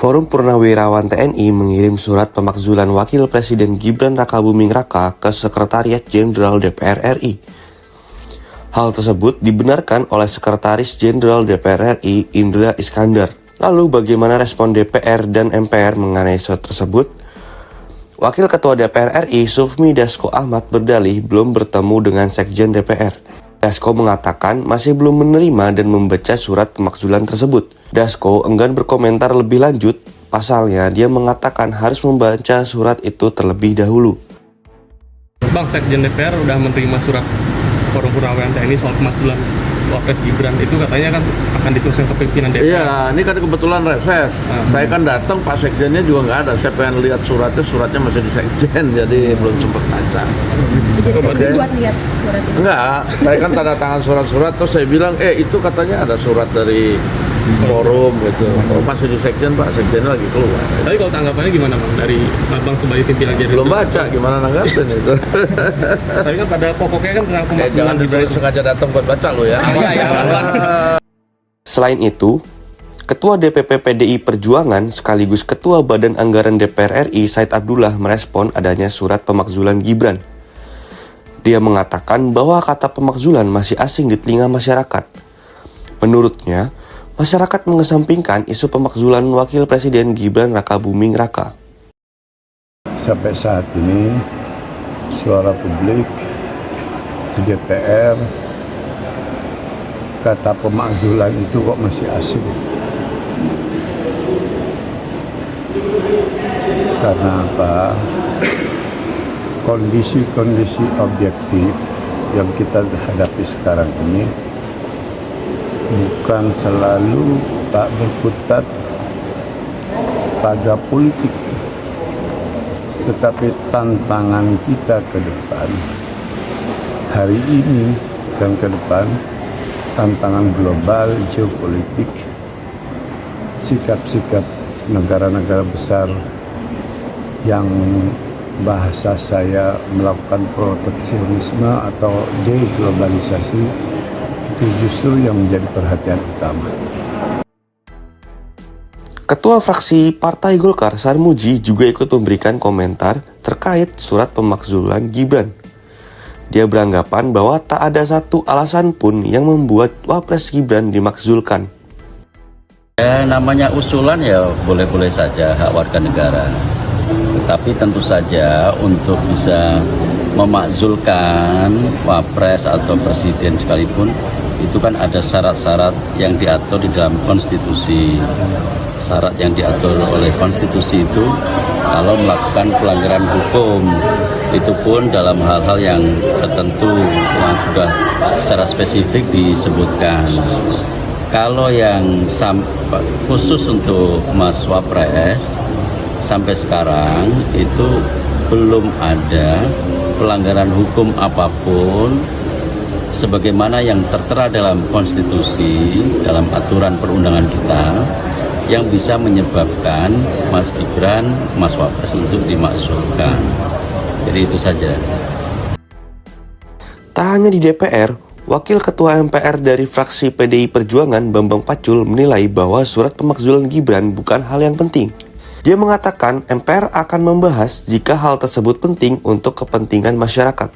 Forum Purnawirawan TNI mengirim surat pemakzulan Wakil Presiden Gibran Rakabuming Raka ke Sekretariat Jenderal DPR RI. Hal tersebut dibenarkan oleh Sekretaris Jenderal DPR RI Indra Iskandar. Lalu bagaimana respon DPR dan MPR mengenai surat tersebut? Wakil Ketua DPR RI Sufmi Dasko Ahmad berdalih belum bertemu dengan Sekjen DPR. Dasko mengatakan masih belum menerima dan membaca surat pemakzulan tersebut. Dasko enggan berkomentar lebih lanjut, pasalnya dia mengatakan harus membaca surat itu terlebih dahulu. Bang, Sekjen DPR udah menerima surat Forum Purnawirawan TNI soal pemakzulan Wapres Gibran, itu katanya kan akan diteruskan ke pimpinan DPR. Iya, ini kan kebetulan reses. Saya kan datang, Pak Sekjennya juga nggak ada. Saya pengen lihat suratnya masih di Sekjen, jadi belum sempat baca. Jadi buat lihat surat itu? Enggak, saya kan tanda tangan surat-surat, terus saya bilang, itu katanya ada surat dari forum gitu. Oh, masih di Sekjen, Pak, Sekjennya lagi keluar. Tapi kalau tanggapannya gimana, Bang, dari Bang sebagai pimpinan jadi? Belum baca, gimana nanggapin itu. Tapi kan pada pokoknya kan tentang pemakzulan. Jangan diberi sengaja datang buat baca lo ya. Selain itu, Ketua DPP PDI Perjuangan sekaligus Ketua Badan Anggaran DPR RI Said Abdullah merespon adanya surat pemakzulan Gibran. Dia mengatakan bahwa kata pemakzulan masih asing di telinga masyarakat. Menurutnya, masyarakat mengesampingkan isu pemakzulan Wakil Presiden Gibran Rakabuming Raka. Sampai saat ini, suara publik di DPR, kata pemakzulan itu kok masih asing. Karena apa? Kondisi-kondisi objektif yang kita hadapi sekarang ini bukan selalu tak berkutat pada politik, tetapi tantangan kita ke depan hari ini dan ke depan, tantangan global, geopolitik, sikap-sikap negara-negara besar yang bahasa saya melakukan proteksionisme atau deglobalisasi, itu justru yang menjadi perhatian utama. Ketua fraksi Partai Golkar Sarmuji juga ikut memberikan komentar terkait surat pemakzulan Gibran. Dia beranggapan bahwa tak ada satu alasan pun yang membuat Wapres Gibran dimakzulkan. Ya, namanya usulan ya boleh-boleh saja hak warga negara. Tetapi tentu saja untuk bisa memakzulkan Wapres atau Presiden sekalipun, itu kan ada syarat-syarat yang diatur di dalam konstitusi. Syarat yang diatur oleh konstitusi itu kalau melakukan pelanggaran hukum, itu pun dalam hal-hal yang tertentu yang sudah secara spesifik disebutkan. Kalau yang khusus untuk Mas Wapres, sampai sekarang itu belum ada pelanggaran hukum apapun sebagaimana yang tertera dalam konstitusi, dalam aturan perundangan kita, yang bisa menyebabkan Mas Gibran, Mas Wapres untuk dimakzulkan. Jadi itu saja. Tak hanya di DPR, Wakil Ketua MPR dari fraksi PDI Perjuangan Bambang Pacul menilai bahwa surat pemakzulan Gibran bukan hal yang penting. Dia mengatakan MPR akan membahas jika hal tersebut penting untuk kepentingan masyarakat.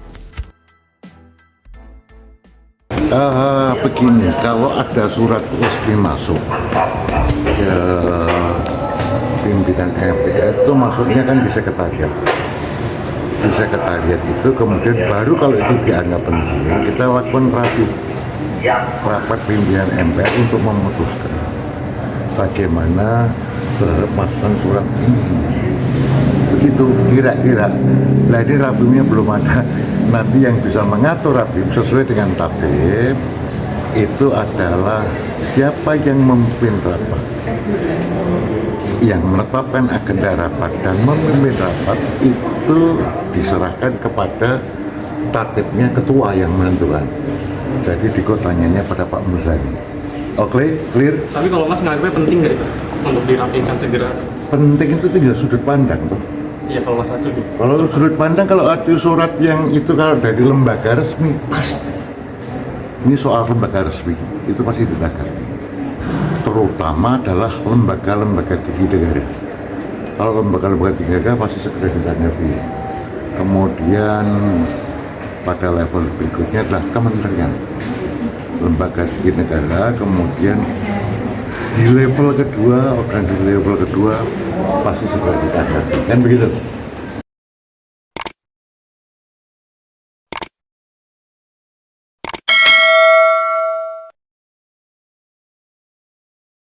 Begini, kalau ada surat resmi masuk ke pimpinan MPR itu maksudnya kan di sekretariat. Di sekretariat itu kemudian baru kalau itu dianggap penting, kita lakukan rapat pimpinan MPR untuk memutuskan bagaimana memasukkan surat ini. Begitu kira-kira. Nah, ini Rapimnya belum ada. Nanti yang bisa mengatur Rapim sesuai dengan tatib itu adalah siapa yang memimpin rapat, yang menetapkan agenda rapat dan memimpin rapat itu diserahkan kepada tatibnya, ketua yang menentukan. Jadi dikotanya pada Pak Muzani. Oke, clear? Tapi kalau Mas menganggapnya penting nggak itu untuk dirapikan segera? Penting itu tinggal sudut pandang, tuh. Iya, kalau Mas Acul. Kalau sudut pandang, kalau ada surat yang itu kalau dari lembaga resmi, pasti. Ini soal lembaga resmi, itu pasti dilanggar. terutama adalah lembaga-lembaga tinggi negara. Kalau lembaga-lembaga tinggi negara pasti segera ditanggapi. Kemudian pada level berikutnya adalah kementerian, lembaga tinggi negara. Kemudian di level kedua, organ di level kedua pasti segera ditanggapi. Kan begitu?